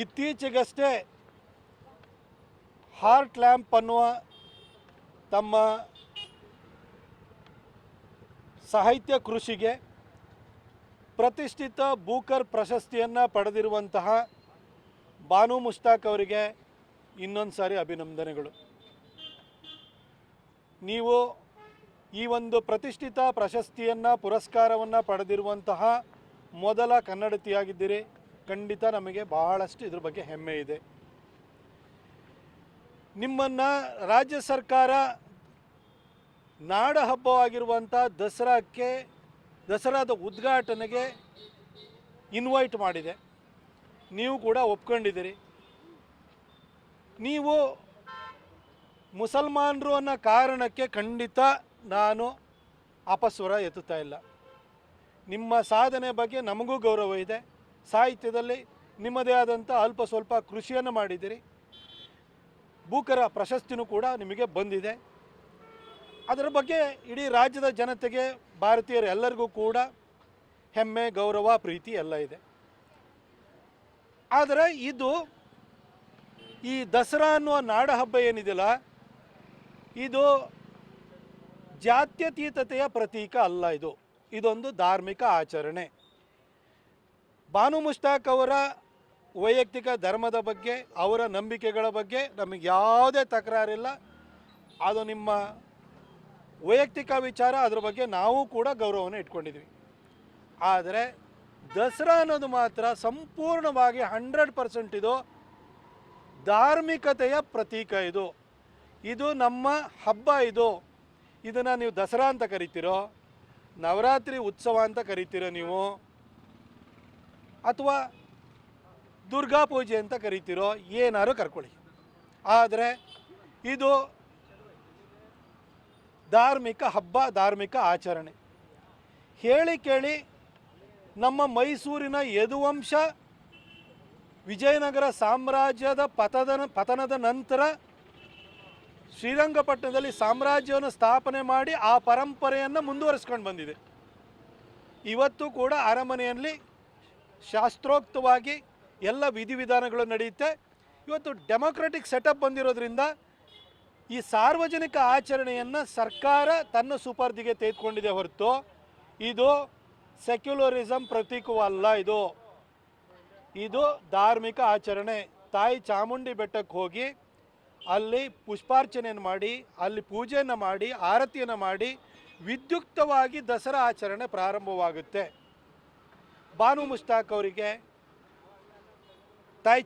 ಇತ್ತೀಚೆಗಷ್ಟೇ heart lamp ಅನ್ನುವ ತಮ್ಮ ಸಾಹಿತ್ಯ ಕೃಷಿಗೆ ಪ್ರತಿಷ್ಠಿತ ಬೂಕರ್ ಪ್ರಶಸ್ತಿಯನ್ನು ಪಡೆದಿರುವಂತಹ ಬಾನು ಮುಷ್ತಾಕ್ ಅವರಿಗೆ ಇನ್ನೊಂದು ಸಾರಿ ಅಭಿನಂದನೆಗಳು. ನೀವು ಈ ಒಂದು ಪ್ರತಿಷ್ಠಿತ ಪ್ರಶಸ್ತಿಯನ್ನು ಪುರಸ್ಕಾರವನ್ನು ಪಡೆದಿರುವಂತಹ ಮೊದಲ ಕನ್ನಡತಿಯಾಗಿದ್ದೀರಿ. ಖಂಡಿತ ನಮಗೆ ಬಹಳಷ್ಟು ಇದ್ರ ಬಗ್ಗೆ ಹೆಮ್ಮೆ ಇದೆ. ನಿಮ್ಮನ್ನು ರಾಜ್ಯ ಸರ್ಕಾರ ನಾಡ ಹಬ್ಬವಾಗಿರುವಂಥ ದಸರಾದ ಉದ್ಘಾಟನೆಗೆ ಇನ್ವೈಟ್ ಮಾಡಿದೆ. ನೀವು ಕೂಡ ಒಪ್ಕೊಂಡಿದ್ದೀರಿ. ನೀವು ಮುಸಲ್ಮಾನರು ಅನ್ನೋ ಕಾರಣಕ್ಕೆ ಖಂಡಿತ ನಾನು ಅಪಸ್ವರ ಎತ್ತುತ್ತಾ ಇಲ್ಲ. ನಿಮ್ಮ ಸಾಧನೆ ಬಗ್ಗೆ ನಮಗೂ ಗೌರವ ಇದೆ. ಸಾಹಿತ್ಯದಲ್ಲಿ ನಿಮ್ಮದೇ ಆದಂಥ ಅಲ್ಪ ಸ್ವಲ್ಪ ಕೃಷಿಯನ್ನು ಮಾಡಿದ್ದೀರಿ. ಬೂಕರ ಪ್ರಶಸ್ತಿನೂ ಕೂಡ ನಿಮಗೆ ಬಂದಿದೆ. ಅದರ ಬಗ್ಗೆ ಇಡೀ ರಾಜ್ಯದ ಜನತೆಗೆ, ಭಾರತೀಯರು ಎಲ್ಲರಿಗೂ ಕೂಡ ಹೆಮ್ಮೆ, ಗೌರವ, ಪ್ರೀತಿ ಎಲ್ಲ ಇದೆ. ಆದರೆ ಇದು ಈ ದಸರಾ ಅನ್ನುವ ನಾಡ ಹಬ್ಬ ಏನಿದೆಯಲ್ಲ, ಇದು ಜಾತ್ಯತೀತತೆಯ ಪ್ರತೀಕ ಅಲ್ಲ. ಇದೊಂದು ಧಾರ್ಮಿಕ ಆಚರಣೆ. ಬಾನು ಮುಷ್ತಾಕ್ ಅವರ ವೈಯಕ್ತಿಕ ಧರ್ಮದ ಬಗ್ಗೆ, ಅವರ ನಂಬಿಕೆಗಳ ಬಗ್ಗೆ ನಮಗೆ ಯಾವುದೇ ತಕರಾರಿಲ್ಲ. ಅದು ನಿಮ್ಮ ವೈಯಕ್ತಿಕ ವಿಚಾರ. ಅದರ ಬಗ್ಗೆ ನಾವು ಕೂಡ ಗೌರವವನ್ನು ಇಟ್ಕೊಂಡಿದ್ವಿ. ಆದರೆ ದಸರಾ ಅನ್ನೋದು ಮಾತ್ರ ಸಂಪೂರ್ಣವಾಗಿ 100% ಇದು ಧಾರ್ಮಿಕತೆಯ ಪ್ರತೀಕ. ಇದು ನಮ್ಮ ಹಬ್ಬ. ಇದನ್ನು ನೀವು ದಸರಾ ಅಂತ ಕರಿತೀರೋ, ನವರಾತ್ರಿ ಉತ್ಸವ ಅಂತ ಕರಿತೀರೋ ನೀವು, ಅಥವಾ ದುರ್ಗಾ ಪೂಜೆ ಅಂತ ಕರಿತೀರೋ, ಏನಾದ್ರು ಕರ್ಕೊಳ್ಳಿ. ಆದರೆ ಇದು ಧಾರ್ಮಿಕ ಹಬ್ಬ, ಧಾರ್ಮಿಕ ಆಚರಣೆ. ಹೇಳಿ ಕೇಳಿ ನಮ್ಮ ಮೈಸೂರಿನ ಯದುವಂಶ ವಿಜಯನಗರ ಸಾಮ್ರಾಜ್ಯದ ಪತನದ ನಂತರ ಶ್ರೀರಂಗಪಟ್ಟಣದಲ್ಲಿ ಸಾಮ್ರಾಜ್ಯವನ್ನು ಸ್ಥಾಪನೆ ಮಾಡಿ ಆ ಪರಂಪರೆಯನ್ನು ಮುಂದುವರಿಸ್ಕೊಂಡು ಬಂದಿದೆ. ಇವತ್ತು ಕೂಡ ಅರಮನೆಯಲ್ಲಿ ಶಾಸ್ತ್ರೋಕ್ತವಾಗಿ ಎಲ್ಲ ವಿಧಿವಿಧಾನಗಳು ನಡೆಯುತ್ತೆ. ಇವತ್ತು ಡೆಮೊಕ್ರೆಟಿಕ್ ಸೆಟಪ್ ಬಂದಿರೋದ್ರಿಂದ ಈ ಸಾರ್ವಜನಿಕ ಆಚರಣೆಯನ್ನು ಸರ್ಕಾರ ತನ್ನ ಸುಪರ್ದಿಗೆ ತೆಗೆದುಕೊಂಡಿದೆ ಹೊರತು ಇದು ಸೆಕ್ಯುಲರಿಸಮ್ ಪ್ರತೀಕವಲ್ಲ. ಇದು ಧಾರ್ಮಿಕ ಆಚರಣೆ. ತಾಯಿ ಚಾಮುಂಡಿ ಬೆಟ್ಟಕ್ಕೆ ಹೋಗಿ ಅಲ್ಲಿ ಪುಷ್ಪಾರ್ಚನೆಯನ್ನು ಮಾಡಿ, ಅಲ್ಲಿ ಪೂಜೆಯನ್ನು ಮಾಡಿ, ಆರತಿಯನ್ನು ಮಾಡಿ ವಿದ್ಯುಕ್ತವಾಗಿ ದಸರಾ ಆಚರಣೆ ಪ್ರಾರಂಭವಾಗುತ್ತೆ. ಬಾನು ಮುಷ್ತಾಕ್ ಅವರಿಗೆ